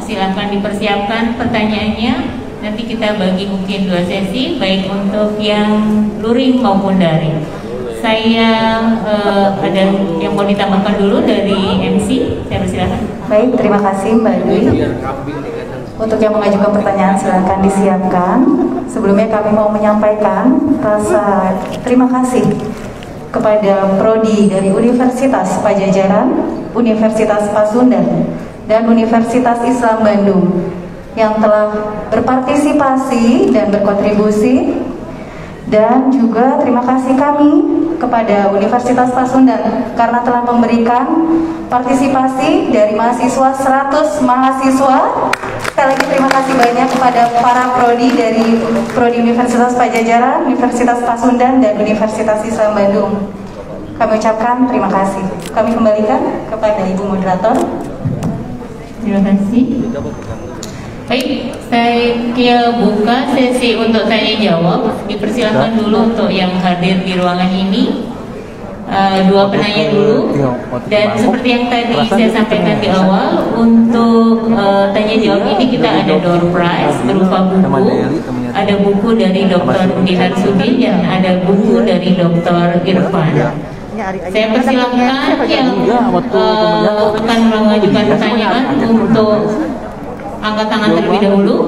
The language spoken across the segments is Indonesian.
silahkan dipersiapkan pertanyaannya. Nanti kita bagi mungkin 2 sesi, baik untuk yang luring maupun daring. Saya ada yang mau ditambahkan dulu dari MC, saya persilakan. Baik, terima kasih Mbak Dwi. Untuk yang mengajukan pertanyaan silahkan disiapkan. Sebelumnya kami mau menyampaikan rasa terima kasih kepada Prodi dari Universitas Pajajaran, Universitas Pasundan, dan Universitas Islam Bandung yang telah berpartisipasi dan berkontribusi, dan juga terima kasih kami kepada Universitas Pasundan karena telah memberikan partisipasi dari mahasiswa 100 mahasiswa. Sekali lagi terima kasih banyak kepada para prodi dari Prodi Universitas Pajajaran, Universitas Pasundan, dan Universitas Islam Bandung. Kami ucapkan terima kasih. Kami kembalikan kepada Ibu Moderator. Terima kasih. Baik, saya buka sesi untuk tanya jawab. Dipersilakan dulu untuk yang hadir di ruangan ini. 2 penanya dulu. Dan seperti yang tadi saya sampaikan di awal, untuk tanya jawab ini kita ada door prize berupa buku. Ada buku dari Dr. Budi Harsudin dan ada buku dari Dr. Irfan. Saya persilakan yang akan mengajukan pertanyaan untuk angkat tangan terlebih dahulu.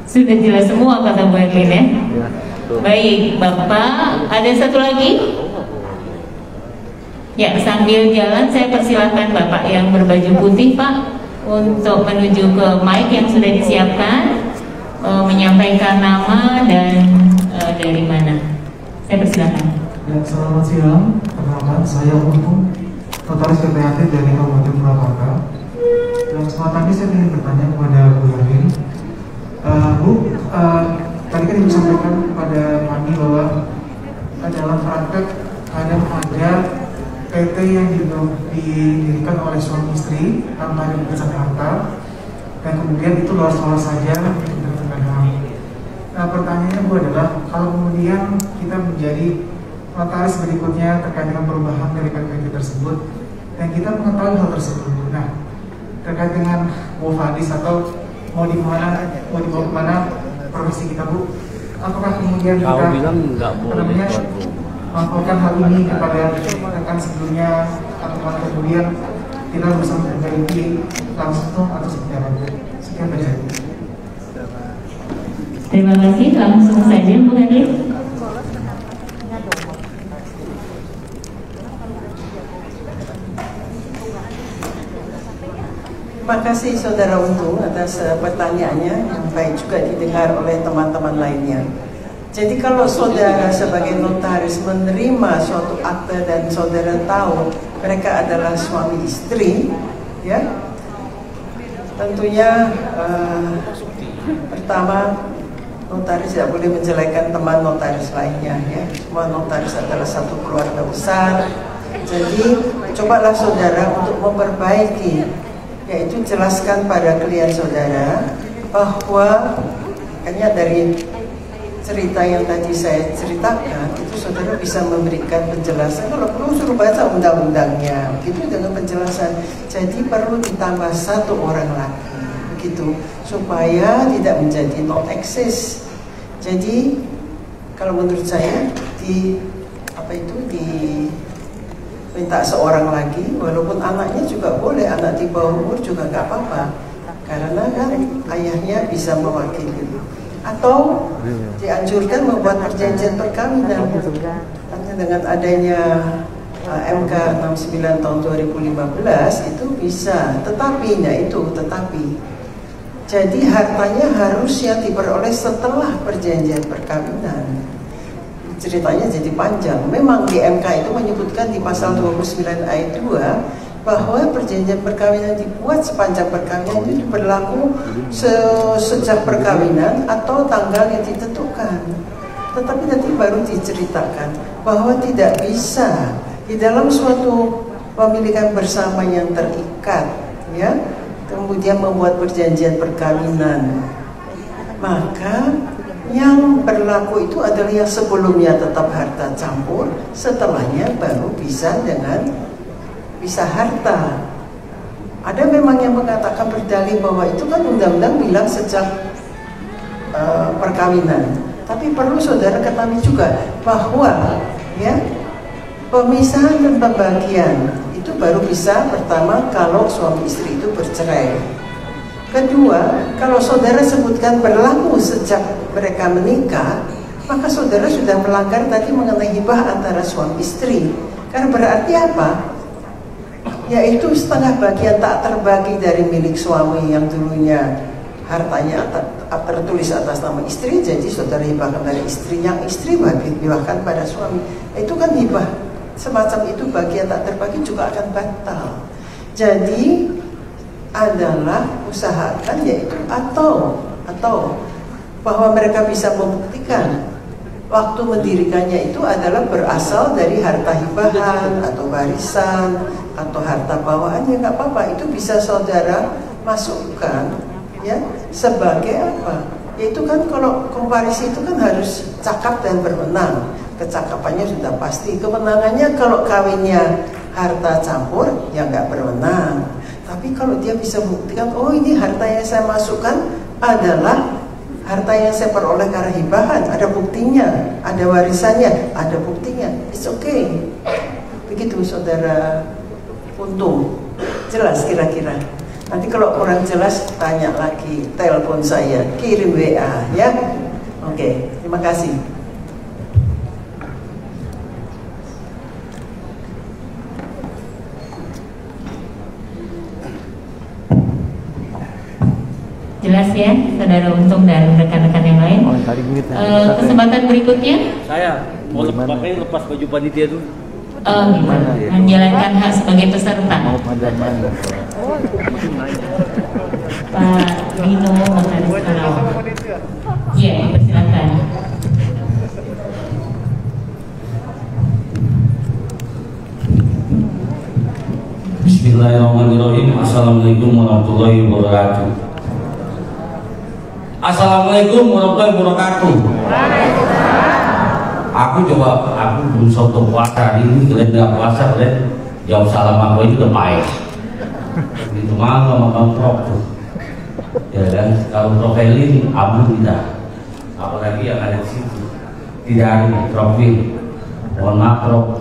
Sudah jelas semua kata Bu Evelyn ya. Baik, Bapak, ada satu lagi? Ya, sambil jalan saya persilahkan Bapak yang berbaju putih Pak untuk menuju ke mic yang sudah disiapkan, menyampaikan nama dan dari mana. Saya persilahkan. Ya, selamat siang. Perkenalkan, saya Untung, Notaris PPAT dari Kabupaten Purwakarta. Dalam kesempatan ini saya ingin bertanya kepada Bu Evelyn. Bu, tadi kan Ibu sampaikan kepada kami bahwa dalam praktek kadang ada PT yang didirikan oleh suami istri tanpa ada batasan harta, dan kemudian itu lolos-lolos saja berdasarkan HAM. Nah, pertanyaannya Bu adalah, kalau kemudian kita menjadi notaris berikutnya terkait dengan perubahan dari PT tersebut, dan kita mengetahui hal tersebut. Nah, terkait dengan Bu Fadis atau mau dibawa kemana profesi kita Bu? Apakah kemudian kita melaporkan hal ini kepada rekan sebelumnya, atau kemudian kita bisa memperbaiki langsung atau seperti apa Bu? Sekian saja. Terima kasih, langsung saja Bu Hadir. Terima kasih Saudara Untung atas pertanyaannya yang baik juga didengar oleh teman-teman lainnya. Jadi kalau saudara sebagai notaris menerima suatu akte dan saudara tahu mereka adalah suami istri, ya, tentunya pertama notaris tidak boleh menjelekkan teman notaris lainnya, ya. Semua notaris adalah satu keluarga besar. Jadi cobalah saudara untuk memperbaiki, yaitu jelaskan pada klien saudara bahwa kayaknya dari cerita yang tadi saya ceritakan itu saudara bisa memberikan penjelasan. Kalau perlu suruh baca undang-undangnya, begitu dengan penjelasan. Jadi perlu ditambah 1 orang lagi, begitu, supaya tidak menjadi non eksis. Jadi kalau menurut saya minta seorang lagi, walaupun anaknya juga boleh, anak di bawah umur juga nggak apa-apa, karena kan ayahnya bisa mewakili. Atau dianjurkan membuat perjanjian perkawinan. Karena dengan adanya MK 69 tahun 2015 itu bisa, tetapi jadi hartanya harusnya diperoleh setelah perjanjian perkawinan. Ceritanya jadi panjang. Memang di MK itu menyebutkan di pasal 29 ayat 2 bahwa perjanjian perkawinan dibuat sepanjang perkawinan itu berlaku sejak perkawinan atau tanggal yang ditentukan. Tetapi nanti baru diceritakan bahwa tidak bisa di dalam suatu pemilikan bersama yang terikat, ya, kemudian membuat perjanjian perkawinan, maka yang berlaku itu adalah yang sebelumnya tetap harta campur, setelahnya baru bisa dengan bisa harta. Ada memang yang mengatakan berdalih bahwa itu kan undang-undang bilang sejak perkawinan. Tapi perlu saudara ketahui juga bahwa ya pemisahan dan pembagian itu baru bisa pertama kalau suami istri itu bercerai. Kedua, kalau saudara sebutkan berlaku sejak mereka menikah, maka saudara sudah melanggar tadi mengenai hibah antara suami istri. Karena berarti apa? Yaitu setengah bagian tak terbagi dari milik suami yang dulunya hartanya tertulis atas nama istri, jadi saudara hibahkan dari istri, yang istri hibahkan pada suami. Itu kan hibah semacam itu, bagian tak terbagi juga akan batal. Jadi adalah usahakan yaitu atau bahwa mereka bisa membuktikan waktu mendirikannya itu adalah berasal dari harta hibahan atau warisan atau harta bawaannya, nggak apa-apa, itu bisa saudara masukkan ya sebagai apa? Yaitu kan kalau komparisi itu kan harus cakap dan berwenang. Kecakapannya sudah pasti, kewenangannya kalau kawinnya harta campur ya nggak berwenang. Tapi kalau dia bisa buktikan, oh ini harta yang saya masukkan adalah harta yang saya peroleh karena hibahan, ada buktinya, ada warisannya, ada buktinya, it's okay. Begitu saudara Untung, jelas kira-kira. Nanti kalau kurang jelas tanya lagi, telepon saya, kirim WA ya. Oke, terima kasih. Jelas ya, saudara Untung dan rekan-rekan yang lain. Kesempatan berikutnya. Saya mau lepas baju panitia itu. Gimana? Menjalankan hak sebagai peserta. Pak Dino Makaris Karawang. Iya, persilakan. Bismillahirrahmanirrahim. Assalamualaikum warahmatullahi wabarakatuh. Assalamualaikum warahmatullahi wabarakatuh. Aku belum soto puasa hari ini, kalian nggak puasa, kalian jauh salam aku itu udah payah. Itu malu sama kamu Prof tuh. Ya kan, kalau profilin abu tidak, apalagi yang ada di situ tidak ada profil. Mohon maaf Prof.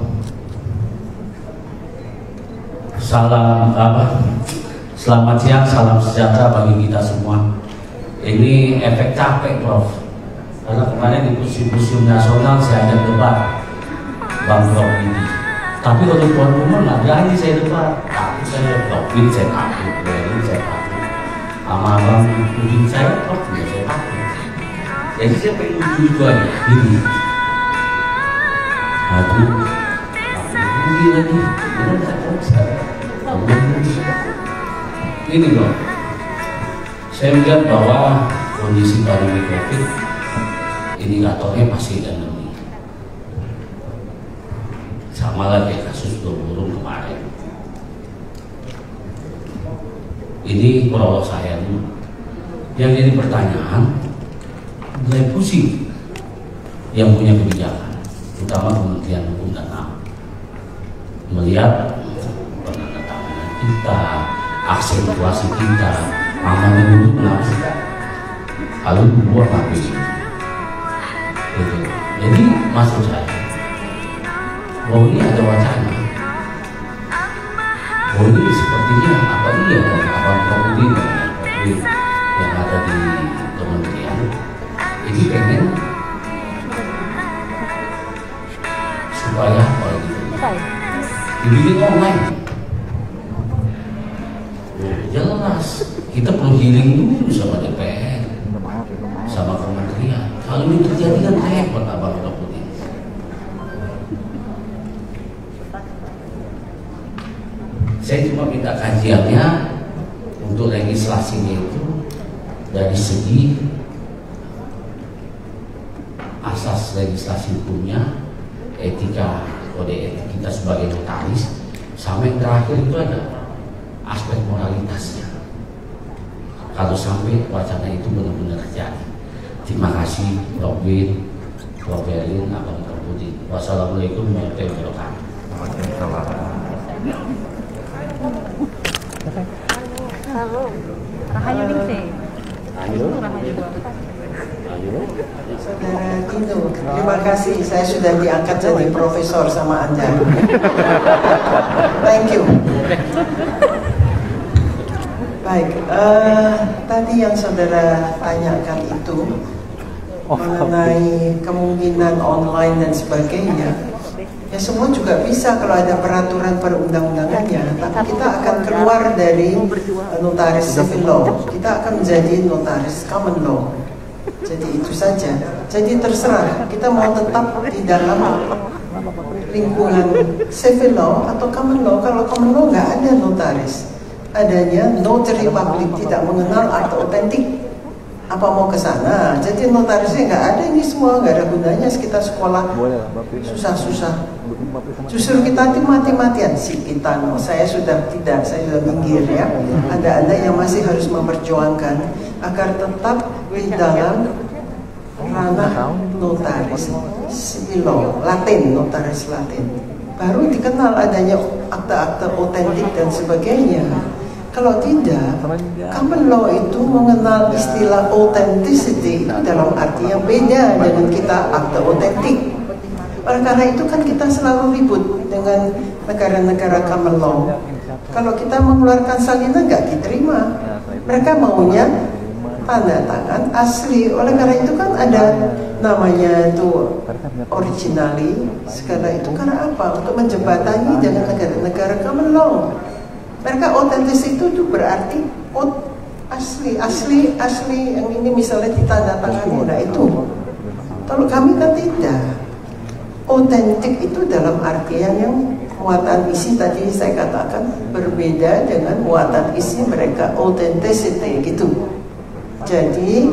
Selamat siang, salam sejahtera bagi kita semua. Ini efek capek Prof. Karena kemarin di museum nasional saya ajak debat Bang Prof ini. Tapi kalau tuan rumah nggak berani saya debat. Takut saya Profin, saya takut, Berlin saya takut. Sama Bang Udin saya Prof juga saya takut. Jadi saya pengen lucu aja, gini. Aduh, aku lagi, benar nggak bisa. Ini loh, saya melihat bahwa kondisi pandemi COVID indikatornya masih endemi. Sama lagi kasus flu burung kemarin. Ini prolog saya dulu. Yang jadi pertanyaan, mulai pusing yang punya kebijakan, terutama Kementerian Hukum dan HAM, melihat penandatanganan kita, aksentuasi kita, amanah dulu kenapa sih? Lalu dibuat ngapain? Gitu. Jadi maksud saya bahwa ini ada wacana bahwa ini sepertinya apa iya Abang Profudin yang ada di kementerian ini pengen supaya apa gitu dibikin online. Jelas kita perlu healing dulu sama DPR sama kementerian. Kalau ini terjadi kan repot Abang Profudin. Saya cuma minta kajiannya untuk legislasinya itu dari segi asas legislasi hukumnya, etika, kode etik kita sebagai notaris, sama yang terakhir itu ada aspek moralitasnya. Kalau sampai wacana itu benar-benar terjadi. Terima kasih Prof Win, Prof Berlin, Abang Profudin. Wassalamualaikum warahmatullahi wabarakatuh. Rahayu Ningsih. Saudara Dino, terima kasih. Saya sudah diangkat jadi profesor sama Anda. Thank you. Baik, tadi yang saudara tanyakan itu mengenai kemungkinan online dan sebagainya, ya semua juga bisa kalau ada peraturan perundang-undangannya. Tapi kita akan keluar dari notaris civil law, kita akan menjadi notaris common law. Jadi itu saja. Jadi terserah kita mau tetap di dalam lingkungan civil law atau common law. Kalau common law nggak ada notaris, adanya notary public, tidak mengenal akte otentik. Apa mau ke sana? Jadi notarisnya nggak ada, ini semua nggak ada gunanya. Kita sekolah susah-susah. Justru kita mati-matian sih kita. Saya sudah tidak, saya sudah minggir ya. Ada yang masih harus memperjuangkan agar tetap di dalam ranah notaris civil law, Latin, notaris Latin. Baru dikenal adanya akte-akte otentik dan sebagainya. Kalau tidak, common law itu mengenal istilah authenticity dalam arti yang beda dengan kita akte otentik. Oleh karena itu kan kita selalu ribut dengan negara-negara common law. Kalau kita mengeluarkan salinan nggak diterima. Mereka maunya tanda tangan asli. Oleh karena itu kan ada namanya itu originally, segala itu karena apa? Untuk menjembatani dengan negara-negara common law. Mereka otentis itu berarti asli yang ini misalnya ditandatangani. Nah itu. Kalau kami kan tidak. Otentik itu dalam artian yang muatan isi tadi saya katakan berbeda dengan muatan isi mereka authenticity gitu. Jadi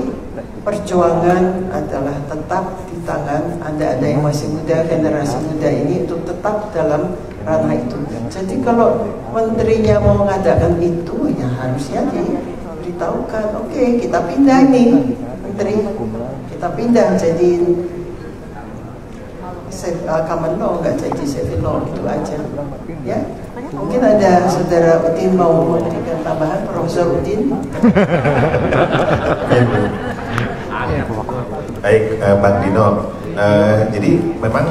perjuangan adalah tetap di tangan ada yang masih muda, generasi muda ini untuk tetap dalam ranah itu. Jadi kalau menterinya mau mengadakan itu, ya harusnya diberitahukan. Oke, kita pindah nih menteri, kita pindah jadi common law, nggak jadi civil law, itu aja. Ya, mungkin ada saudara Udin mau memberikan tambahan, Profesor Udin. Baik, Bang Dino. Jadi memang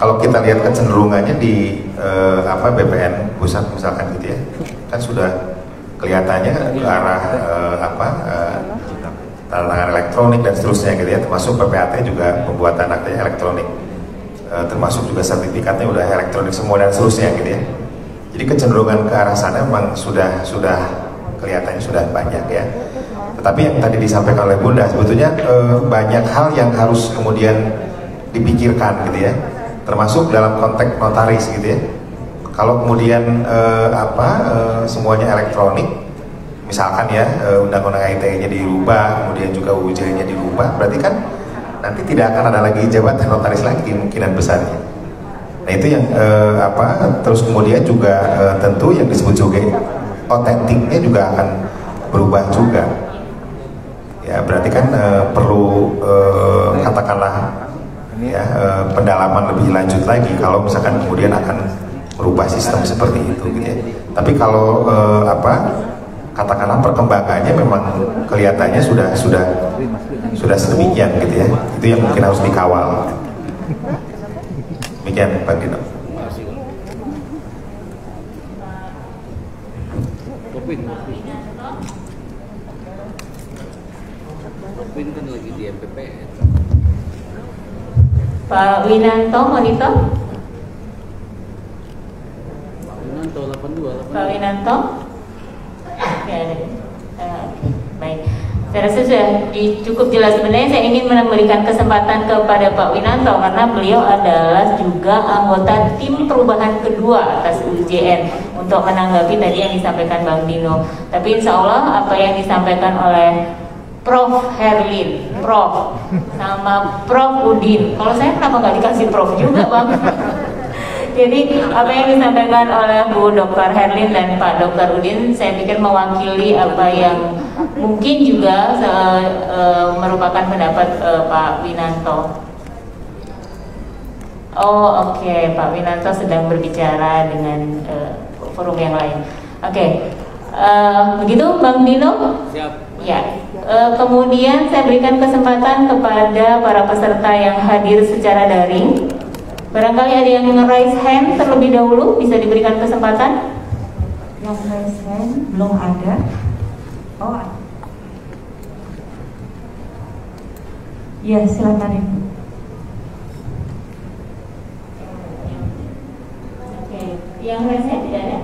kalau kita lihat kecenderungannya di BPN pusat misalkan gitu ya, kan sudah kelihatannya ke arah tanda tangan elektronik dan seterusnya gitu ya, termasuk PPAT juga pembuatan aktenya elektronik, termasuk juga sertifikatnya udah elektronik semua dan seterusnya gitu ya. Jadi kecenderungan ke arah sana memang sudah kelihatannya sudah banyak ya. Tetapi yang tadi disampaikan oleh Bunda sebetulnya banyak hal yang harus kemudian dipikirkan gitu ya, termasuk dalam konteks notaris gitu ya. Kalau kemudian semuanya elektronik, misalkan ya undang-undang ITE-nya dirubah, kemudian juga UJ-nya dirubah, berarti kan nanti tidak akan ada lagi jabatan notaris lagi kemungkinan besarnya. Nah itu yang terus kemudian juga tentu yang disebut juga otentiknya juga akan berubah juga. Ya berarti kan perlu katakanlah ya pendalaman lebih lanjut lagi kalau misalkan kemudian akan merubah sistem seperti itu gitu ya. Tapi kalau katakanlah perkembangannya memang kelihatannya sudah sedemikian gitu ya. Itu yang mungkin harus dikawal. Demikian Pak Dino. Kan lagi di MPPN. Pak Winanto, monitor. Pak Winanto. Oke, ada. Oke, baik. Saya rasa sudah cukup jelas. Sebenarnya saya ingin memberikan kesempatan kepada Pak Winanto karena beliau adalah juga anggota tim perubahan kedua atas UJN untuk menanggapi tadi yang disampaikan Bang Dino. Tapi insya Allah apa yang disampaikan oleh Prof. Herlin, Prof. sama Prof. Udin. Kalau saya kenapa nggak dikasih Prof juga, Bang? Jadi apa yang disampaikan oleh Bu Dr. Herlin dan Pak Dr. Udin, saya pikir mewakili apa yang mungkin juga merupakan pendapat Pak Winanto. Oh oke, Pak Winanto sedang berbicara dengan forum yang lain. Oke. Begitu Bang Dino? Siap. Ya. Kemudian saya berikan kesempatan kepada para peserta yang hadir secara daring. Barangkali ada yang nge-raise hand terlebih dahulu, bisa diberikan kesempatan. Yang raise hand belum ada. Oh, ya silakan Ibu. Oke, yang raise hand tidak ada?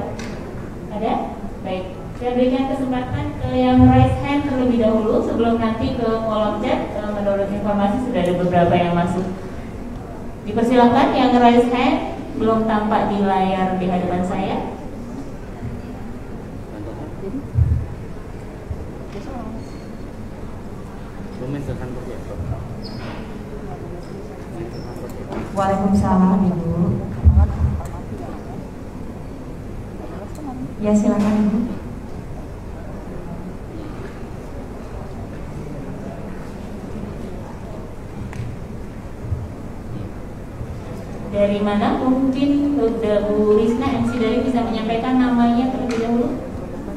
Ada? Baik, saya berikan kesempatan ke yang raise hand terlebih dahulu sebelum nanti ke kolom chat. Menurut informasi sudah ada beberapa yang masuk. Dipersilakan yang raise hand, belum tampak di layar di hadapan saya. Waalaikumsalam Ibu. Ya silakan Ibu. Dari mana? Mungkin Bu Risna MC dari bisa menyampaikan namanya terlebih dahulu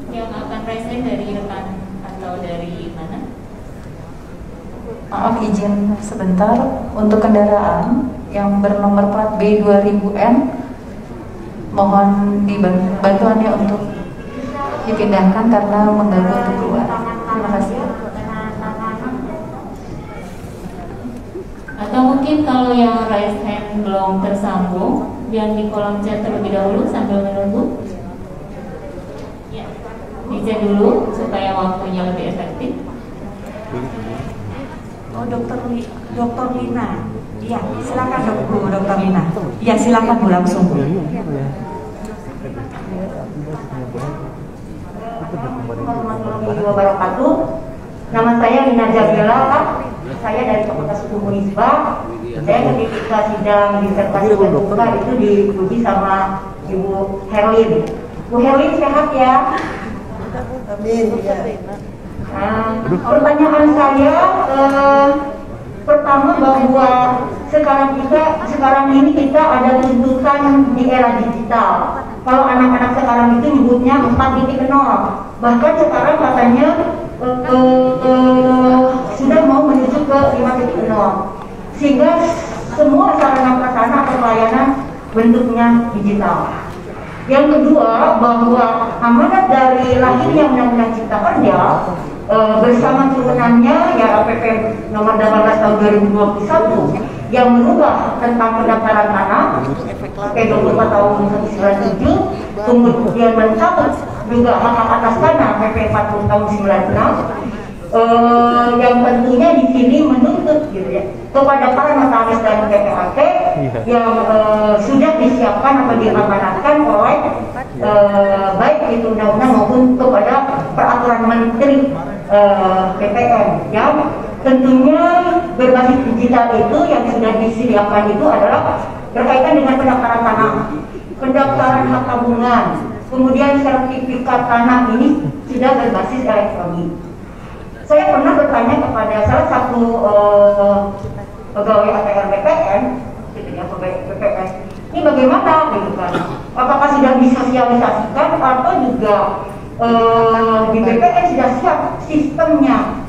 yang akan raise hand, dari rekan atau dari mana? Maaf izin sebentar, untuk kendaraan yang bernomor plat B2000N mohon bantuannya untuk dipindahkan karena mengganggu untuk keluar. Terima kasih. Atau mungkin kalau yang raise hand belum tersambung, yang di kolom chat terlebih dahulu sambil menunggu. Ya, dicek dulu supaya waktunya lebih efektif. Oh, Dokter Lina. Iya, silakan Dokter Lina. Iya, silakan Bu langsung. Warahmatullahi wabarakatuh. Nama saya Lina Jamila, Pak. Saya dari Fakultas Hukum Unisba. Saya ketika sidang disertasi terbuka itu diuji sama Ibu Herlin. Bu Herlin sehat ya? Amin. Ya. Pertanyaan saya pertama bahwa sekarang ini kita ada tuntutan di era digital. Kalau anak-anak sekarang itu nyebutnya 4.0, bahkan sekarang katanya sudah mau menuju ke 5.0, sehingga semua sarana prasarana atau pelayanan bentuknya digital. Yang kedua, bahwa amanat dari lahirnya Undang-Undang Cipta Kerja bersama turunannya ya PP nomor 18 tahun 2021 yang merubah tentang pendaftaran tanah PP 24 tahun 1997, kemudian mencabut juga hak atas tanah PP 40 tahun 96, yang tentunya di sini menuntut gitu ya kepada para notaris dan PPAT yang sudah disiapkan atau diamanatkan oleh baik itu undang-undang maupun kepada peraturan menteri PPN yang tentunya berbasis digital itu yang sudah disediakan itu adalah berkaitan dengan pendaftaran tanah, pendaftaran hak tabungan, kemudian sertifikat tanah ini sudah berbasis elektronik. Saya pernah bertanya kepada salah satu pegawai ATR BPN, gitu ya, pegawai BPN, ini bagaimana gitu kan? Apakah sudah disosialisasikan atau juga di BPN sudah siap sistemnya?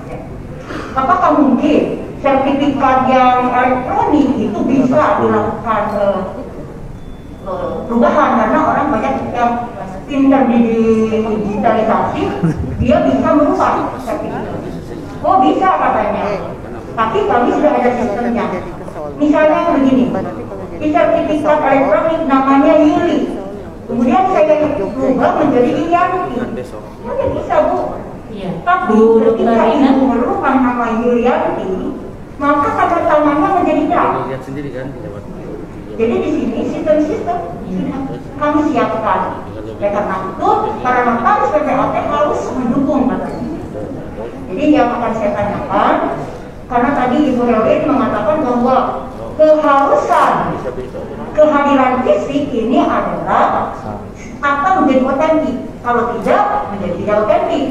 Apakah mungkin sertifikat yang elektronik itu bisa dilakukan perubahan karena orang banyak yang pintar di digitalisasi, dia bisa merubah sertifikat. Oh bisa katanya, tapi kami sudah ada sistemnya. Misalnya begini, di sertifikat elektronik namanya Yuli, kemudian saya berubah menjadi Irianti. Mungkin bisa Bu. Iya. Tapi ketika Ibu merubah nama Yulianti, maka tanda tangannya menjadi Dan. Jadi di sini sistem-sistem sudah kami siapkan. Ya, karena itu para notaris PPAT harus mendukung katanya. Jadi yang akan saya tanyakan, karena tadi Ibu Herlin mengatakan bahwa keharusan kehadiran fisik ini adalah akan menjadi otentik. Kalau tidak, menjadi tidak otentik.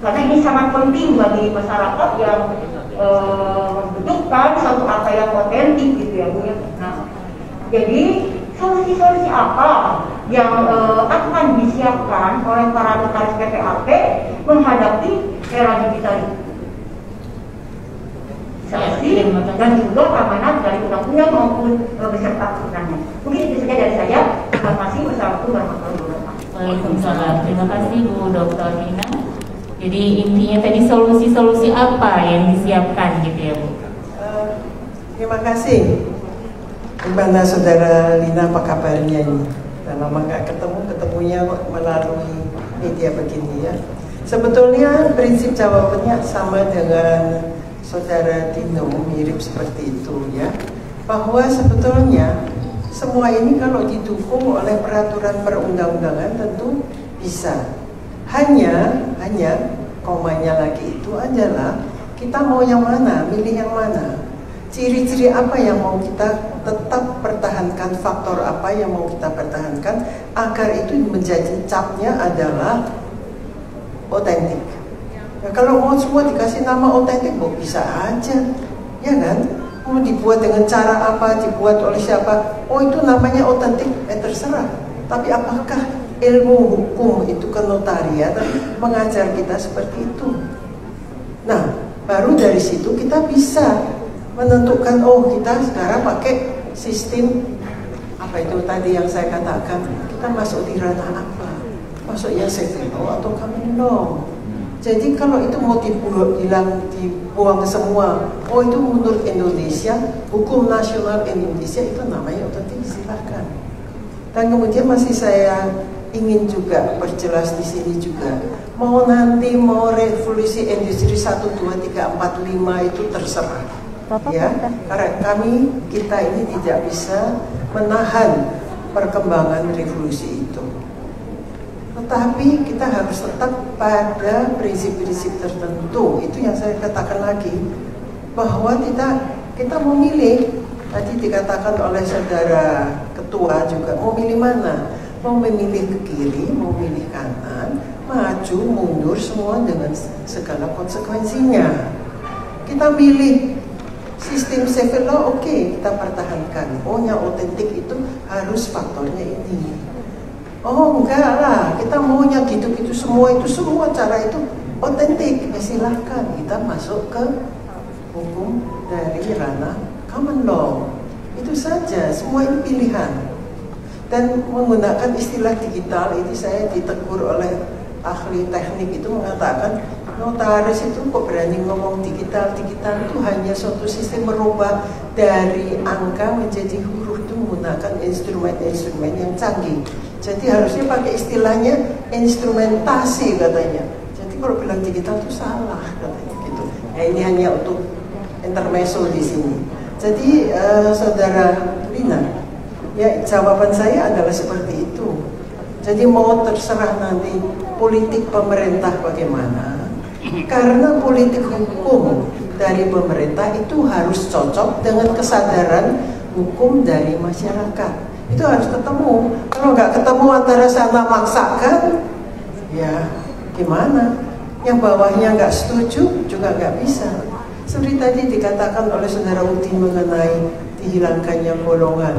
Karena ini sangat penting bagi masyarakat yang membutuhkan suatu kata yang otentik gitu ya Bu ya. Nah, jadi solusi-solusi apa yang akan disiapkan oleh para notaris PPAP menghadapi era digital ini. Dan juga amanat dari undang-undang maupun beserta turunannya. Mungkin itu saja dari saya. Terima kasih. Wassalamualaikum warahmatullahi wabarakatuh. Waalaikumsalam. Terima kasih Bu Dr. Lina. Jadi intinya tadi solusi-solusi apa yang disiapkan gitu ya Bu? Terima kasih. Gimana Saudara Lina, apa kabarnya ini? Dan lama nggak ketemunya melalui media begini ya. Sebetulnya prinsip jawabannya sama dengan Saudara Dino, mirip seperti itu ya. Bahwa sebetulnya semua ini kalau didukung oleh peraturan perundang-undangan tentu bisa. Hanya komanya lagi itu adalah kita mau yang mana, milih yang mana. Ciri-ciri apa yang mau kita tetap pertahankan, faktor apa yang mau kita pertahankan agar itu menjadi capnya adalah otentik. Ya, kalau mau semua dikasih nama otentik, bisa aja, ya kan? Mau dibuat dengan cara apa, dibuat oleh siapa? Oh itu namanya otentik, terserah. Tapi apakah ilmu hukum itu kenotarian mengajar kita seperti itu? Nah, baru dari situ kita bisa menentukan, oh kita sekarang pakai sistem apa itu tadi yang saya katakan, kita masuk di ranah apa? Masuk yang civil law atau common law? Jadi kalau itu mau dibuang semua, oh itu menurut Indonesia, hukum nasional Indonesia itu namanya otentik, silahkan. Dan kemudian masih saya ingin juga perjelas di sini juga, mau nanti mau revolusi industri 1, 2, 3, 4, 5 itu terserah. Ya, karena kita ini tidak bisa menahan perkembangan revolusi itu. Tetapi kita harus tetap pada prinsip-prinsip tertentu. Itu yang saya katakan lagi, bahwa kita mau milih. Tadi dikatakan oleh saudara ketua juga, mau milih mana? Mau memilih ke kiri, mau milih kanan, maju, mundur, semua dengan segala konsekuensinya. Kita pilih sistem civil law, oke, kita pertahankan. Oh, yang otentik itu harus faktornya ini. Oh, enggak lah, kita maunya gitu-gitu semua cara itu otentik. Ya silahkan, kita masuk ke hukum dari ranah common law. Itu saja, semua ini pilihan. Dan menggunakan istilah digital, ini saya ditegur oleh ahli teknik itu mengatakan, notaris itu kok berani ngomong digital itu hanya suatu sistem merubah dari angka menjadi huruf, itu menggunakan instrumen-instrumen yang canggih. Jadi harusnya pakai istilahnya instrumentasi katanya. Jadi kalau bilang digital itu salah katanya gitu. Nah, ini hanya untuk intermezzo di sini. Jadi saudara Lina, ya jawaban saya adalah seperti itu. Jadi mau terserah nanti politik pemerintah bagaimana. Karena politik hukum dari pemerintah itu harus cocok dengan kesadaran hukum dari masyarakat. Itu harus ketemu. Kalau nggak ketemu antara sana maksakan, ya gimana? Yang bawahnya nggak setuju juga nggak bisa. Seperti tadi dikatakan oleh saudara Udin mengenai dihilangkannya golongan,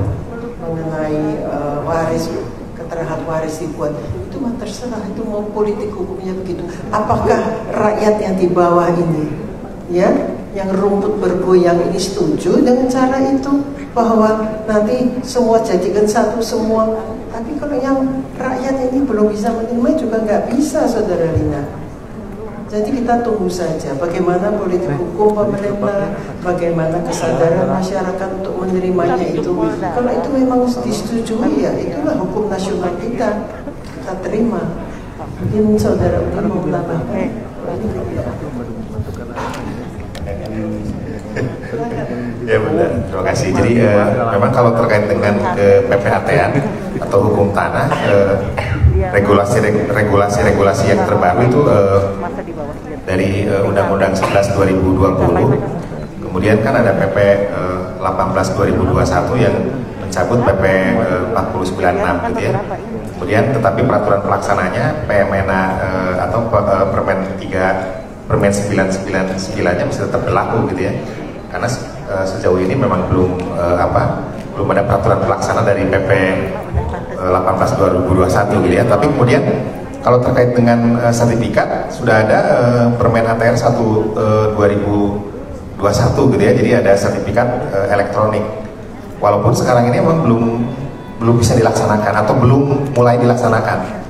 mengenai waris, keterangan waris dibuat, itu mah terserah, itu mau politik hukumnya begitu. Apakah rakyat yang di bawah ini, ya, yang rumput bergoyang ini setuju dengan cara itu, bahwa nanti semua jadikan satu semua? Tapi kalau yang rakyat ini belum bisa menerima juga nggak bisa, saudara Lina. Jadi kita tunggu saja bagaimana politik hukum pemerintah, bagaimana kesadaran masyarakat untuk menerimanya itu. Kalau itu memang disetujui, ya itulah hukum nasional kita terima. Mungkin saudara Udin mau menambahkan. Ya benar, terima kasih. Jadi memang kalau terkait dengan PPAT-an atau hukum tanah, regulasi yang terbaru itu dari Undang-Undang 11 2020, kemudian kan ada PP 18 2021 yang mencabut PP 496 gitu ya. Kemudian tetapi peraturan pelaksananya PMNA atau Permen 999-nya masih tetap berlaku gitu ya. Karena sejauh ini memang belum ada peraturan pelaksana dari PP 18/2021 gitu ya. Tapi kemudian kalau terkait dengan sertifikat sudah ada Permen ATR 1 2021 gitu ya. Jadi ada sertifikat elektronik. Walaupun sekarang ini memang belum bisa dilaksanakan atau belum mulai dilaksanakan.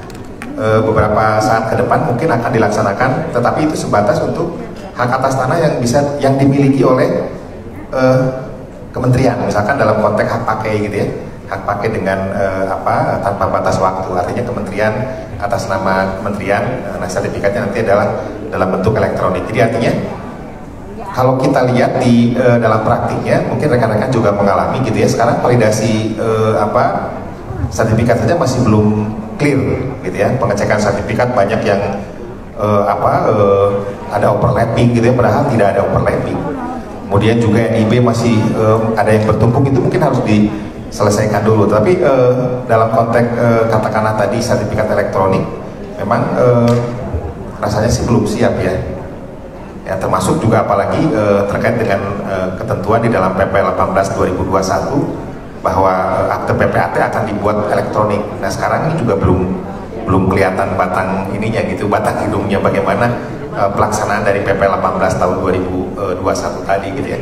Beberapa saat ke depan mungkin akan dilaksanakan, tetapi itu sebatas untuk hak atas tanah yang dimiliki oleh kementerian, misalkan dalam konteks hak pakai gitu ya, hak pakai dengan tanpa batas waktu, artinya kementerian atas nama kementerian, nah sertifikatnya nanti adalah dalam bentuk elektronik. Jadi artinya kalau kita lihat di dalam praktiknya, mungkin rekan-rekan juga mengalami gitu ya, sekarang validasi sertifikat saja masih belum clear gitu ya, pengecekan sertifikat banyak yang ada overlapping gitu ya, padahal tidak ada overlapping. Kemudian juga NIB masih ada yang bertumpuk, itu mungkin harus diselesaikan dulu. Tapi dalam konteks katakanlah tadi sertifikat elektronik, memang rasanya sih belum siap ya. Ya, termasuk juga apalagi terkait dengan ketentuan di dalam PP 18/2021 bahwa akte PPAT akan dibuat elektronik. Nah sekarang ini juga belum kelihatan batang ininya gitu, batang hidungnya bagaimana pelaksanaan dari PP 18 tahun 2021 tadi gitu ya.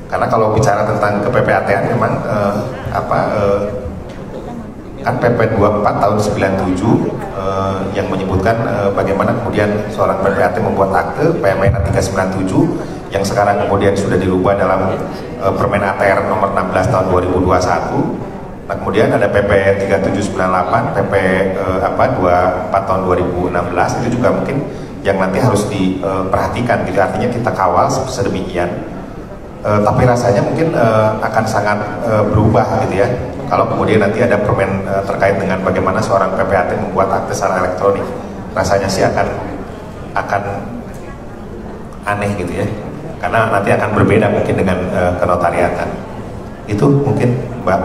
Karena kalau bicara tentang ke PPAT memang kan PP 24 tahun 97 yang menyebutkan bagaimana kemudian seorang PPAT membuat akte PMN 397 yang sekarang kemudian sudah dirubah dalam Permen ATR nomor 16 tahun 2021. Nah, kemudian ada PP 3798, PP 24 tahun 2016 itu juga mungkin yang nanti harus diperhatikan gitu, artinya kita kawal sedemikian. Tapi rasanya mungkin akan sangat berubah gitu ya kalau kemudian nanti ada permen terkait dengan bagaimana seorang PPAT membuat akte secara elektronik. Rasanya sih akan aneh gitu ya, karena nanti akan berbeda mungkin dengan kenotariatan. Itu mungkin Mbak.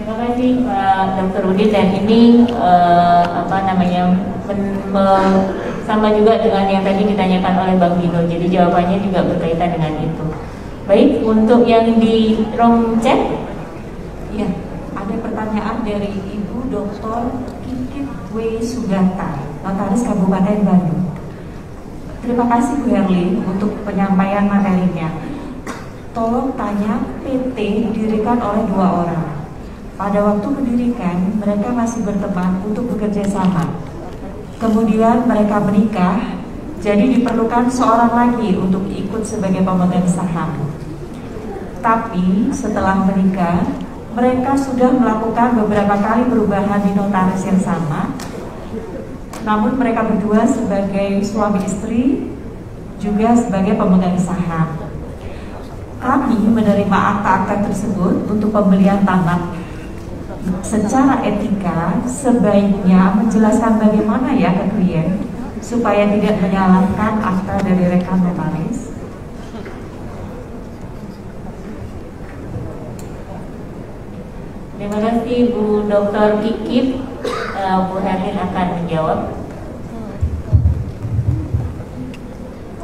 Terima kasih Pak Dr. Udin, dan ini sama juga dengan yang tadi ditanyakan oleh Bang Dino, jadi jawabannya juga berkaitan dengan itu. Baik, untuk yang di room chat, ya, ada pertanyaan dari Ibu Dr. Kikit W. Sugata, Notaris Kabupaten Bandung. Terima kasih Bu Herlin untuk penyampaian materinya. Tolong tanya, PT didirikan oleh 2 orang. Pada waktu mendirikan, mereka masih berteman untuk bekerja sama. Kemudian mereka menikah, jadi diperlukan seorang lagi untuk ikut sebagai pemegang saham. Tapi setelah menikah, mereka sudah melakukan beberapa kali perubahan di notaris yang sama. Namun mereka berdua sebagai suami istri juga sebagai pemegang saham. Kami menerima akta-akta tersebut untuk pembelian tanah. Secara etika sebaiknya menjelaskan bagaimana ya ke klien supaya tidak menyalahkan akta dari rekan notaris. Terima kasih Bu Dr. Kikit. Bu Herlin akan menjawab.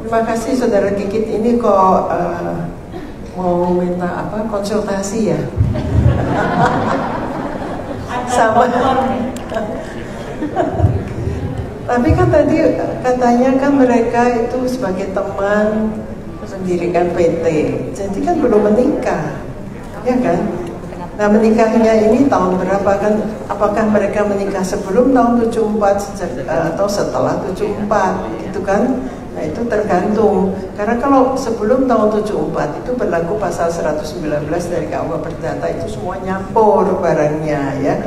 Terima kasih Saudara Kikit, ini kok mau minta konsultasi ya? Sama. Tapi kan tadi katanya kan mereka itu sebagai teman mendirikan PT, jadi kan belum menikah, ya kan? Nah menikahnya ini tahun berapa kan? Apakah mereka menikah sebelum tahun 74 atau setelah 74 gitu kan? Nah itu tergantung, karena kalau sebelum tahun 74 itu berlaku pasal 119 dari KUH Perdata, itu semua nyampur barangnya ya.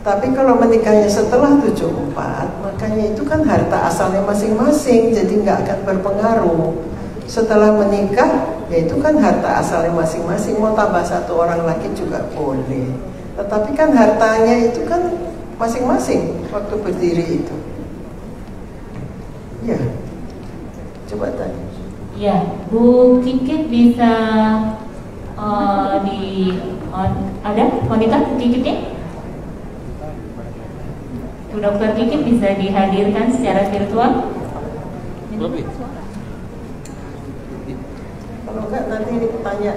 Tapi kalau menikahnya setelah 74, makanya itu kan harta asalnya masing-masing, jadi nggak akan berpengaruh. Setelah menikah, ya itu kan harta asalnya masing-masing, mau tambah 1 orang lagi juga boleh. Tetapi kan hartanya itu kan masing-masing waktu berdiri itu. Ya. Coba tanya. Ya, Bu Kikit bisa ada wanita Kikitnya? Bu Dr. Kikit bisa dihadirkan secara virtual? Kalau enggak nanti tanya,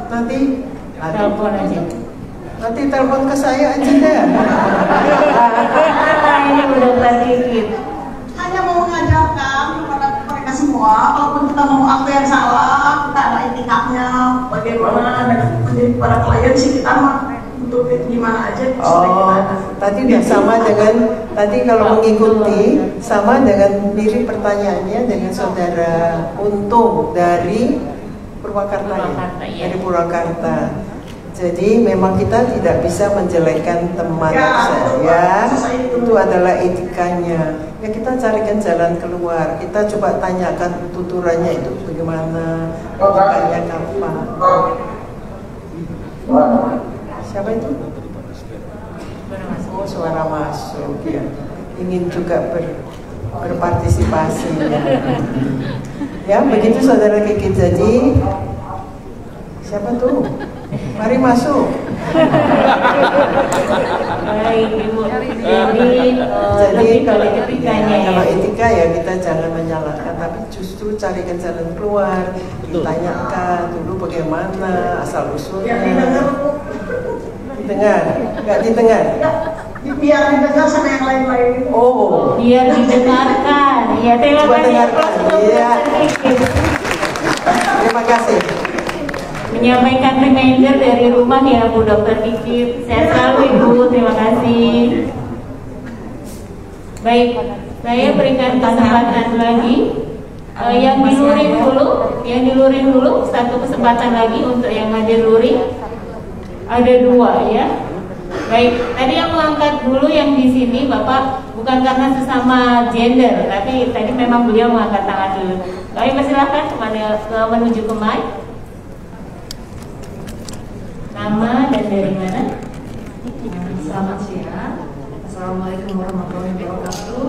nanti telepon aja. Nanti telepon ke saya aja deh. Ini udah sedikit. Hanya mau mengajarkan kepada mereka semua, kalaupun kita mau apa yang salah, kita ada etikanya, bagaimana menjadi para klien sih kita mah untuk gimana aja. Tadi udah sama dengan tadi kalau mengikuti sama dengan mirip pertanyaannya dengan saudara Untung dari Purwakarta ya, dari Purwakarta. Jadi memang kita tidak bisa menjelekkan teman saya, itu adalah etikanya. Ya kita carikan jalan keluar, kita coba tanyakan tuturannya itu bagaimana, etikanya apa. Siapa itu? Oh, suara masuk ya. Ingin juga berpartisipasi ya. Ya begitu saudara Kiki. Jadi siapa tuh? Mari masuk. Baik Ibu. Jadi kalau etikanya kalau etika ya kita jangan menyalahkan, tapi justru carikan jalan keluar. Ditanyakan dulu bagaimana asal usulnya. Didengar, nggak didengar? Biar didengar sama yang lain-lain. Oh, biar didengarkan. Ya terima kasih. Iya. Terima kasih. Menyampaikan reminder dari rumah ya Bu Dokter Kiki. Sehat selalu Ibu, terima kasih. Baik, saya berikan kesempatan lagi. Yang diluring dulu, satu kesempatan lagi untuk yang hadir luring. Ada 2 ya. Baik, tadi yang mengangkat dulu yang di sini Bapak bukan karena sesama gender, tapi tadi memang beliau mengangkat tangan dulu. Kami persilahkan menuju ke mic. Nama dan dari mana? Selamat siang. Assalamualaikum warahmatullahi wabarakatuh.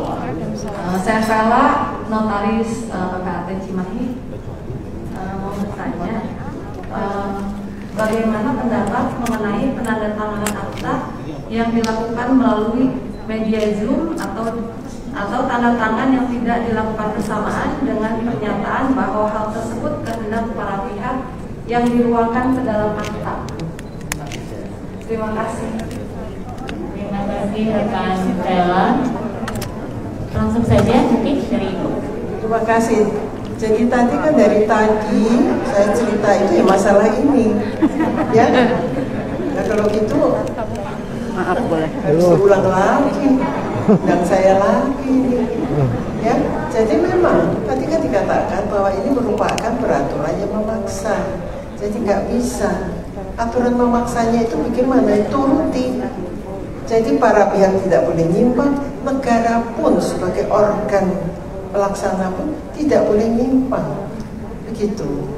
Saya Vela, notaris PPAT Cimahi. Mau bertanya, bagaimana pendapat mengenai penandatanganan akta yang dilakukan melalui media Zoom atau tanda tangan yang tidak dilakukan bersamaan dengan pernyataan bahwa hal tersebut kehendak para pihak yang diruangkan ke dalam akta. Terima kasih. Terima kasih rekan Vela. Langsung saja mungkin dari Ibu. Terima kasih. Jadi tadi kan dari tadi saya cerita itu ya masalah ini, ya. Nah kalau gitu, maaf boleh harus diulang lagi, dan saya lagi, ya. Jadi memang tadi kan dikatakan bahwa ini merupakan peraturan yang memaksa, jadi nggak bisa. Aturan memaksanya itu bagaimana? Turuti. Jadi para pihak tidak boleh nyimpang, negara pun sebagai organ pelaksana pun tidak boleh nyimpang, begitu.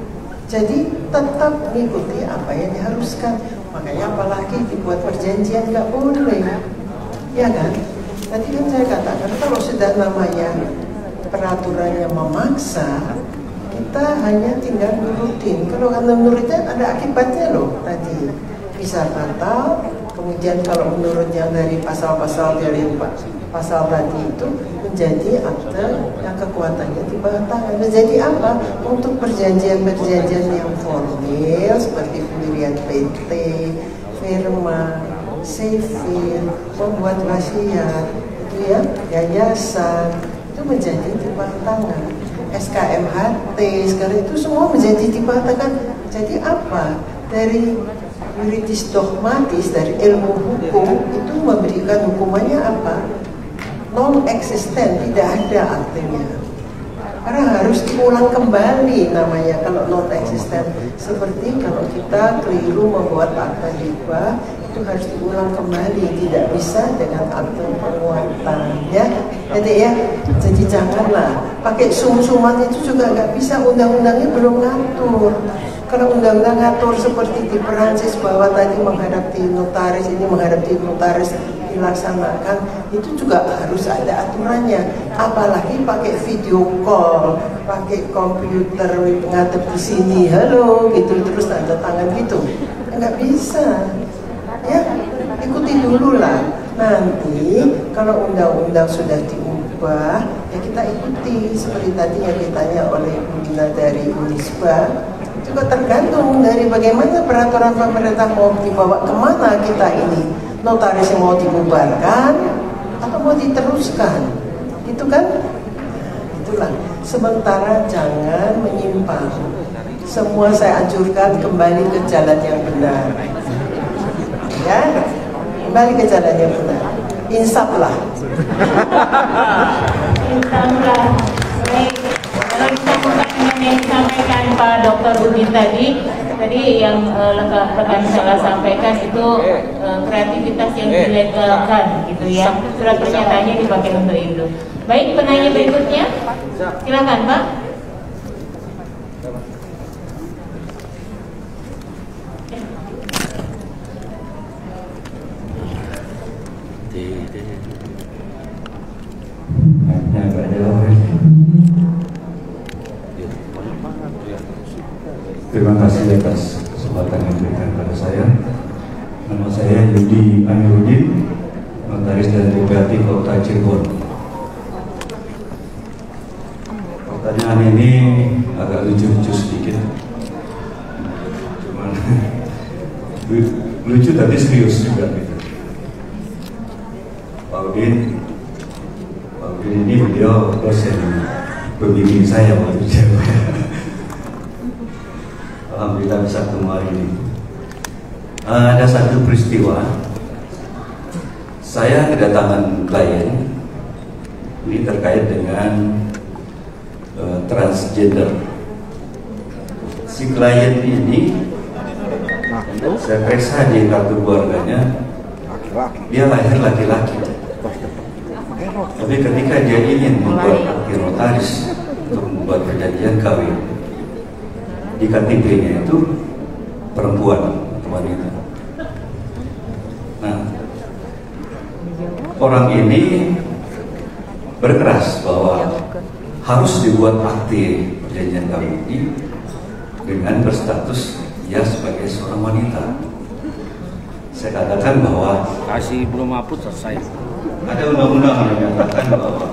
Jadi tetap mengikuti apa yang diharuskan. Makanya apalagi dibuat perjanjian nggak boleh, ya kan? Tadi kan saya katakan kalau sudah namanya peraturannya memaksa, kita hanya tinggal nurutin. Kalau menurutnya ada akibatnya loh. Tadi bisa batal. Kemudian kalau menurut yang dari pasal-pasal dari pasal tadi itu menjadi akte yang kekuatannya dibatalkan. Menjadi apa? Untuk perjanjian-perjanjian yang formal seperti pendirian PT, firma, sivil, membuat wasiat, itu ya, yayasan, itu menjadi dibatalkan. SKMHT sekarang itu semua menjadi dibatalkan. Jadi apa? Dari yuridis dogmatis, dari ilmu hukum itu memberikan hukumannya apa? Non-eksisten, tidak ada artinya. Karena harus diulang kembali namanya kalau non-eksisten. Seperti kalau kita keliru membuat akta riba, itu harus diulang kembali, tidak bisa dengan akte penguatan, ya. Jadi ya, jadi janganlah pakai sum-suman itu juga nggak bisa, undang-undangnya belum ngatur. Kalau undang-undang ngatur seperti di Perancis bahwa tadi menghadapi notaris, ini menghadapi notaris dilaksanakan, itu juga harus ada aturannya. Apalagi pakai video call, pakai komputer ngadep di sini, halo gitu, terus tanda tangan gitu, nggak bisa. Ya, ikuti dulu lah. Nanti kalau undang-undang sudah diubah, ya kita ikuti seperti tadi yang ditanya oleh Ibu Dina dari Unisba. juga tergantung dari bagaimana peraturan pemerintah mau dibawa kemana kita ini. Notaris yang mau dibubarkan atau mau diteruskan, itu kan? Itulah. Sementara jangan menyimpang. Semua saya anjurkan kembali ke jalan yang benar. Ya, kembali ke jalan yang benar. Insaflah. Insaflah. Baik. Kalau kita buka dengan yang disampaikan Pak Dr. Udin tadi yang rekan salah sampaikan itu kreativitas yang dilegalkan gitu ya. Surat pernyataannya dipakai untuk itu. Baik, penanya berikutnya, silakan Pak. Terima kasih atas kesempatan yang diberikan kepada saya. Nama saya Yudi Amiruddin, notaris dan DPRT Kota Cirebon. Pertanyaan ini agak lucu-lucu sedikit, cuman lucu tapi serius juga gitu. Pak Udin ini beliau dosen pembimbing saya waktu Jawa. Alhamdulillah bisa ketemu hari ini. Ada satu peristiwa, saya kedatangan klien ini terkait dengan transgender. Si klien ini, saya periksa di kartu keluarganya, dia lahir laki-laki. Tapi ketika dia ingin membuat akte notaris untuk membuat perjanjian kawin, di KTP-nya itu perempuan atau wanita. Nah, orang ini berkeras bahwa harus dibuat akte perjanjian kawin ini dengan berstatus dia sebagai seorang wanita. Saya katakan bahwa kasih belum hapus selesai. Ada undang-undang yang menyatakan bahwa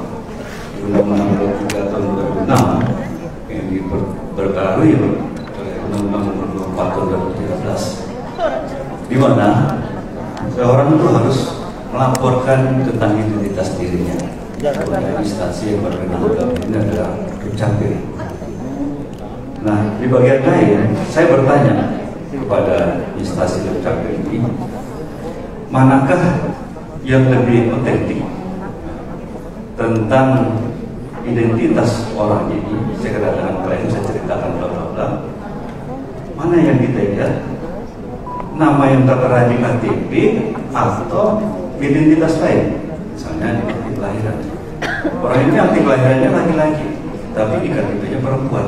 Undang-Undang 23 tahun 2006 yang diperbarui Undang-Undang Nomor 24 tahun 2013, di mana seorang itu harus melaporkan tentang identitas dirinya kepada instansi yang berwenang. Ini adalah Dukcapil. Nah, di bagian lain saya bertanya kepada instansi Dukcapil ini, manakah yang lebih otentik tentang identitas orang ini? Saya katakan klien, saya ceritakan bla bla bla. Mana yang kita lihat, nama yang tertera di KTP atau identitas lain, misalnya di akte kelahiran. Orang ini akte kelahirannya laki-laki, tapi di KTP-nya perempuan.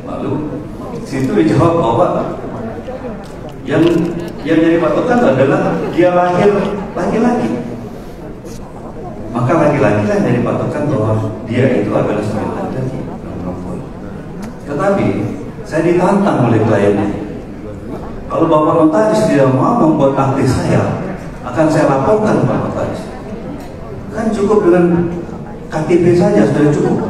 Lalu situ dijawab bahwa yang jadi patokan adalah dia lahir laki-laki. Maka laki-laki kan jadi patokan bahwa dia itu adalah seorang laki-laki, bukan perempuan. Tetapi saya ditantang oleh kliennya, kalau Bapak notaris tidak mau membuat akte saya, akan saya laporkan Pak notaris. Kan cukup dengan KTP saja sudah cukup.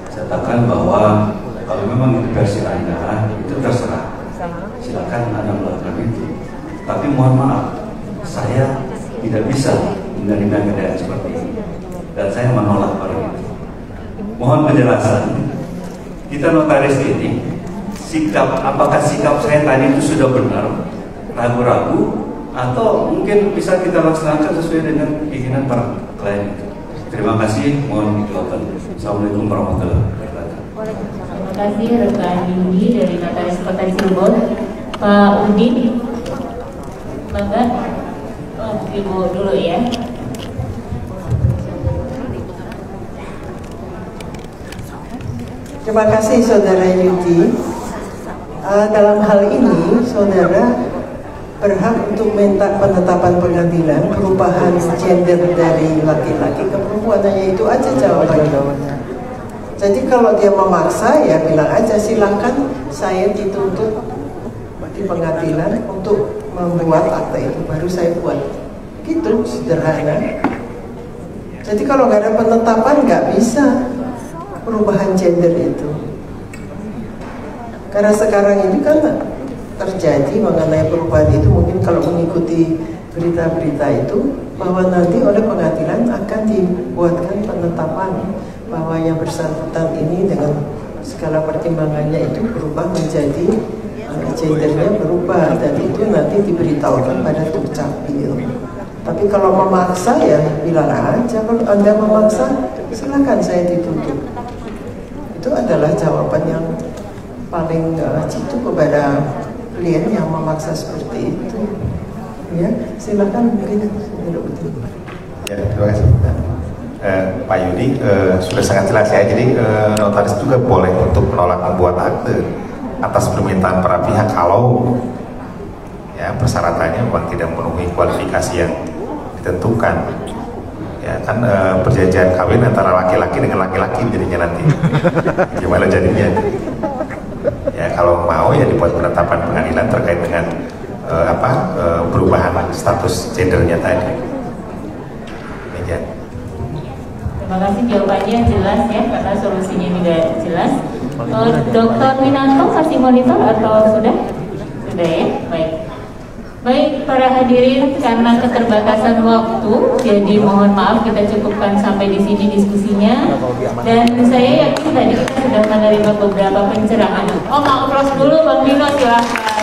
Saya katakan bahwa kalau memang itu versi Anda, itu terserah, silakan Anda melakukan itu. Tapi mohon maaf, saya tidak bisa menerima keadaan seperti ini, dan saya menolak orang itu. Mohon penjelasan. Kita notaris ini, apakah sikap saya tadi itu sudah benar, ragu-ragu, atau mungkin bisa kita laksanakan sesuai dengan keinginan para klien itu. Terima kasih, mohon dijawabkan. Assalamualaikum warahmatullahi wabarakatuh. Terima kasih rekan Yudi dari Notaris Kota Cirebon. Pak Udin, bangga. Ibu dulu ya. Terima kasih Saudara Yudi. Dalam hal ini saudara berhak untuk minta penetapan pengadilan perubahan gender dari laki-laki ke perempuan, hanya itu aja jawabannya. Jadi kalau dia memaksa ya bilang aja silahkan saya dituntut di pengadilan untuk membuat akte itu, baru saya buat. Gitu sederhana. Jadi kalau nggak ada penetapan nggak bisa perubahan gender itu. Karena sekarang ini kan terjadi mengenai perubahan itu, mungkin kalau mengikuti berita-berita itu, bahwa nanti oleh pengadilan akan dibuatkan penetapan bahwa yang bersangkutan ini dengan segala pertimbangannya itu berubah menjadi gendernya berubah, dan itu nanti diberitahukan pada Dukcapil. Tapi kalau memaksa ya bilang aja, kalau Anda memaksa silakan saya dituntut. Itu adalah jawaban yang paling jitu kepada klien yang memaksa seperti itu. Ya, silakan mungkin. Ya, terima kasih. Pak Yudi sudah sangat jelas ya. Jadi notaris juga boleh untuk menolak membuat akte atas permintaan para pihak kalau ya persyaratannya memang tidak memenuhi kualifikasi yang ditentukan. Ya kan perjanjian kawin antara laki-laki dengan laki-laki jadinya nanti. Gimana jadinya? Ya kalau mau ya dibuat penetapan pengadilan terkait dengan perubahan status gendernya tadi. Demikian. Terima kasih, jawabannya jelas ya, karena solusinya juga jelas. Dr. Winanto masih monitor atau sudah? Sudah ya, baik. Baik para hadirin, karena keterbatasan waktu, jadi mohon maaf kita cukupkan sampai di sini diskusinya. Dan saya yakin tadi kita sudah menerima beberapa pencerahan. Oh, mau close dulu Bang Dino, silahkan.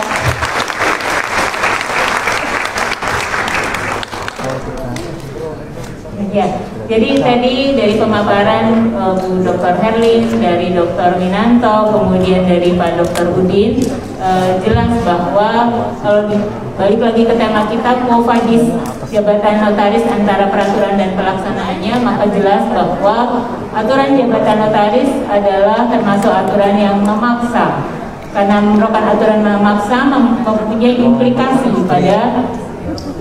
Ya, jadi tadi dari pemaparan Bu Dr. Herlin, dari Dr. Winanto, kemudian dari Pak Dr. Udin, jelas bahwa kalau balik lagi ke tema kita, quo-vadis jabatan notaris antara peraturan dan pelaksanaannya, maka jelas bahwa aturan jabatan notaris adalah termasuk aturan yang memaksa, karena merupakan aturan memaksa mempunyai implikasi pada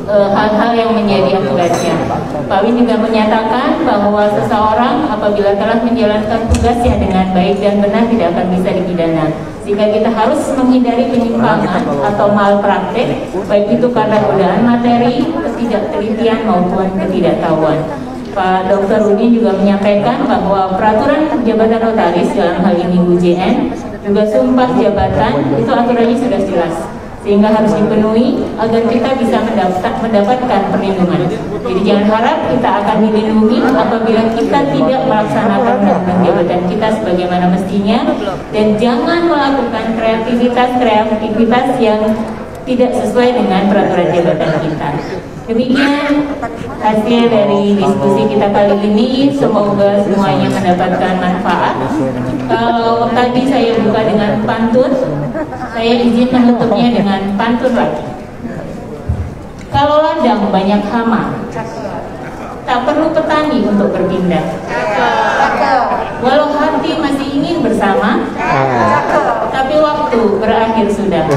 hal-hal yang menjadi akibatnya. Pak Win juga menyatakan bahwa seseorang apabila telah menjalankan tugasnya dengan baik dan benar tidak akan bisa dipidana. Sehingga kita harus menghindari penyimpangan atau malpraktek, baik itu karena godaan materi, ketidaktelitian maupun ketidaktahuan. Pak Dr. Udin juga menyampaikan bahwa peraturan jabatan notaris dalam hal ini UJN juga sumpah jabatan itu aturannya sudah jelas, sehingga harus dipenuhi agar kita bisa mendapatkan perlindungan. Jadi jangan harap kita akan dilindungi apabila kita tidak melaksanakan undang-undang jabatan kita sebagaimana mestinya, dan jangan melakukan kreativitas yang tidak sesuai dengan peraturan jabatan kita. Demikian hasil dari diskusi kita kali ini, semoga semuanya mendapatkan manfaat. Kalau tadi saya buka dengan pantun, saya izin menutupnya dengan pantun lagi. Kalau ladang banyak hama, tak perlu petani untuk berpindah. Walau hati masih ingin bersama, tapi waktu berakhir sudah.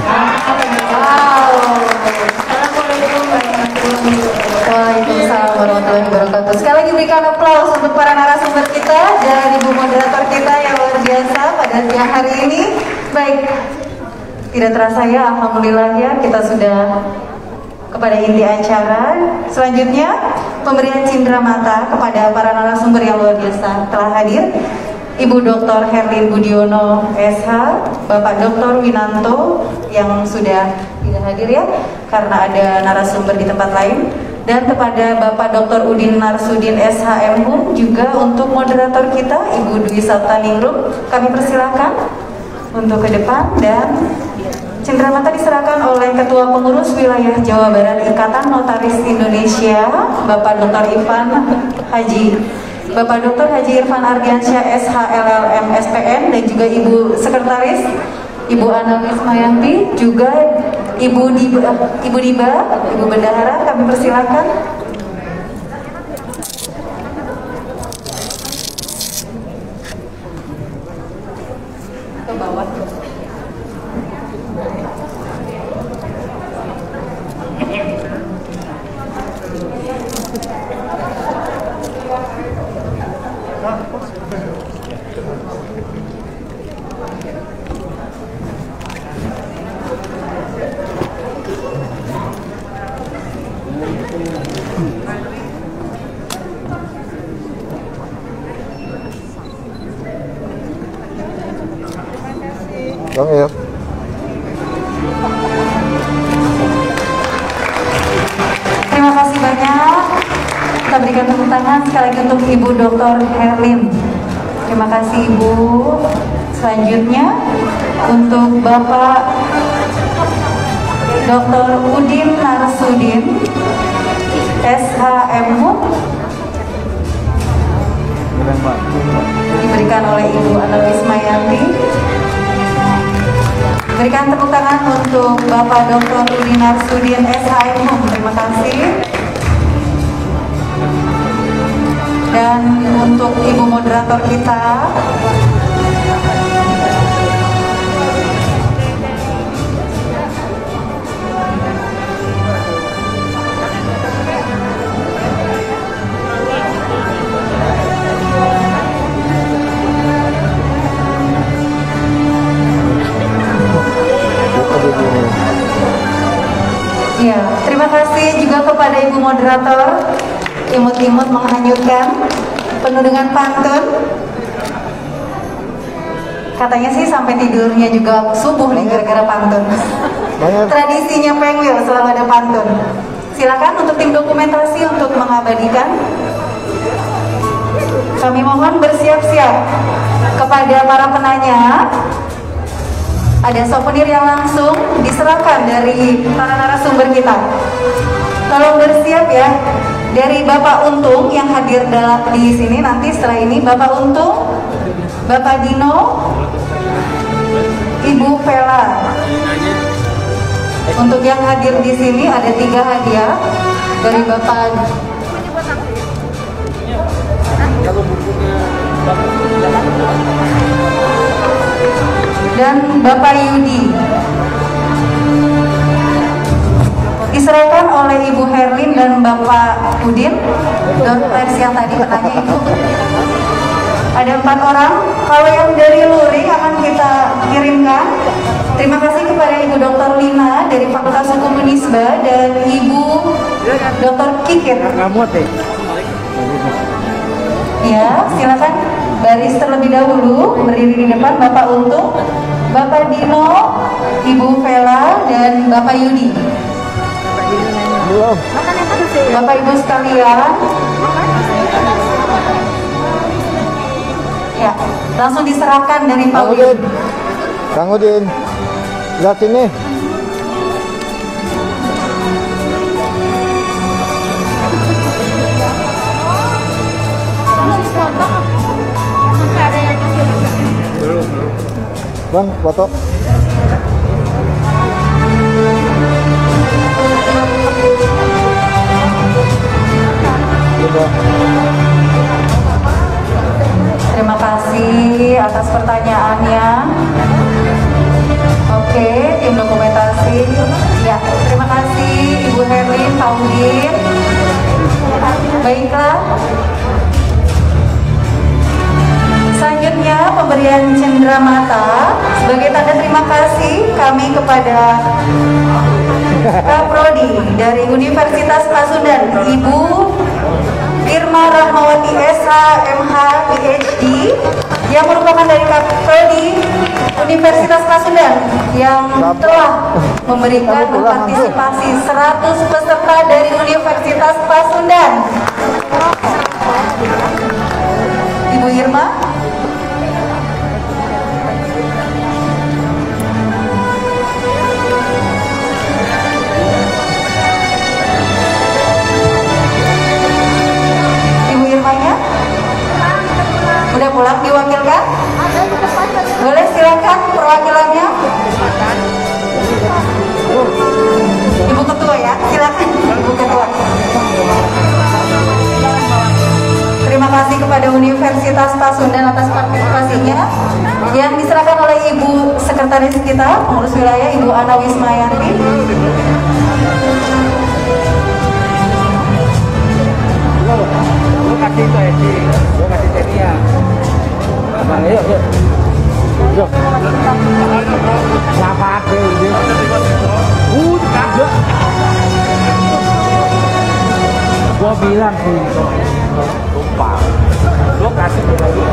Waalaikumsalam warahmatullahi wabarakatuh. Sekali lagi berikan aplaus untuk para narasumber kita dan ibu moderator kita yang luar biasa pada siang hari ini. Baik, tidak terasa ya, alhamdulillah ya, kita sudah kepada inti acara. Selanjutnya pemberian cindera mata kepada para narasumber yang luar biasa telah hadir. Ibu Dr. Herlin Budiono SH, Bapak Dr. Winanto yang sudah tidak hadir ya karena ada narasumber di tempat lain, dan kepada Bapak Dr. Udin Narsudin SHM juga untuk moderator kita Ibu Dwi Saptaningrum, kami persilakan untuk ke depan. Dan cindera mata diserahkan oleh Ketua Pengurus Wilayah Jawa Barat Ikatan Notaris Indonesia, Bapak Dr. Bapak Dr. Haji Irfan Ardiansyah SHLLM SPN, dan juga Ibu Sekretaris Ibu Ana Wismayanti, juga Ibu Diba, Ibu Bendahara, kami persilakan. Ke bawah. kita berikan tepuk tangan sekali lagi untuk Ibu Dr. Herlin. Terima kasih Ibu. Selanjutnya untuk Bapak Dr. Udin Narsudin, SHMH, diberikan oleh Ibu Ana Wismayanti. Berikan tepuk tangan untuk Bapak Dr. Udin Narsudin, SHMH. Terima kasih. Dan untuk Ibu moderator kita, ya, terima kasih juga kepada Ibu moderator. Imut-imut menghanyutkan, penuh dengan pantun. Katanya sih sampai tidurnya juga subuh nih gara-gara pantun. Tradisinya Pengwil selalu ada pantun. Silakan untuk tim dokumentasi untuk mengabadikan. Kami mohon bersiap-siap. Kepada para penanya, ada souvenir yang langsung diserahkan dari para narasumber kita. Tolong bersiap ya. Dari Bapak Untung yang hadir di sini, nanti setelah ini Bapak Untung, Bapak Dino, Ibu Vela. Untuk yang hadir di sini ada 3 hadiah dari Bapak dan Bapak Yudi. Diserahkan oleh Ibu Herlin dan Bapak Udin. Versi yang tadi penanya itu ada 4 orang. Kalau yang dari luring akan kita kirimkan. Terima kasih kepada Ibu Dr. Lina dari Fakultas Hukum Unisba dan Ibu Dr. Kikit. Ya, silakan baris terlebih dahulu, berdiri di depan. Bapak Untung, Bapak Dino, Ibu Vela dan Bapak Yudi. Bapak Ibu sekalian, ya, langsung diserahkan dari Pak Udin. Kang Udin, lihat sini. Bang, foto. Terima kasih atas pertanyaannya. Oke, tim dokumentasi. Ya, terima kasih Ibu Herlin, Pak Udin. Baiklah. Selanjutnya pemberian cenderamata sebagai tanda terima kasih kami kepada Kaprodi dari Universitas Pasundan, Ibu Irma Rahmawati SHMH PhD, yang merupakan dari Kaprodi Universitas Pasundan yang telah memberikan partisipasi 100 peserta dari Universitas Pasundan. Ibu Irma. Udah pulang diwakilkan? Boleh silakan perwakilannya. Ibu Ketua ya, silakan Ibu Ketua. Terima kasih kepada Universitas Pasundan atas partisipasinya yang diserahkan oleh Ibu Sekretaris kita, pengurus wilayah Ibu Ana Wismayanti. Kasih itu Edi, kasih Ceria. Bang, yuk. Kenapa ada ini? Udah. Gua bilang sih, lupa. Lu kasih lagi.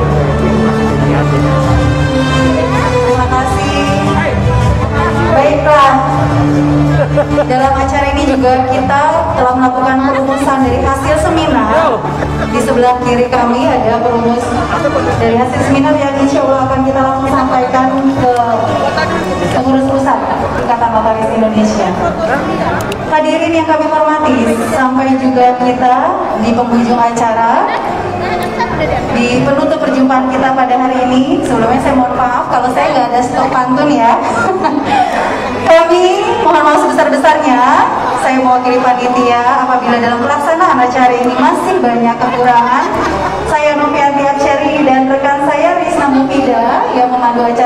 Terima kasih. Baiklah, dalam acara ini juga kita telah melakukan perumusan dari hasil seminar. Di sebelah kiri kami ada perumus dari hasil seminar yang insya Allah akan kita langsung sampaikan ke pengurus pusat Ikatan Notaris Indonesia. Hadirin yang kami hormati, sampai juga kita di penghujung acara, di penutup perjumpaan kita pada hari ini. Sebelumnya saya mohon maaf kalau saya nggak ada stok pantun ya. Kami mohon maaf sebesar-besarnya. Saya mewakili panitia apabila dalam pelaksanaan acara ini masih banyak kekurangan. Saya Novianti Aksyari dan rekan saya Risna Mufida yang memandu acara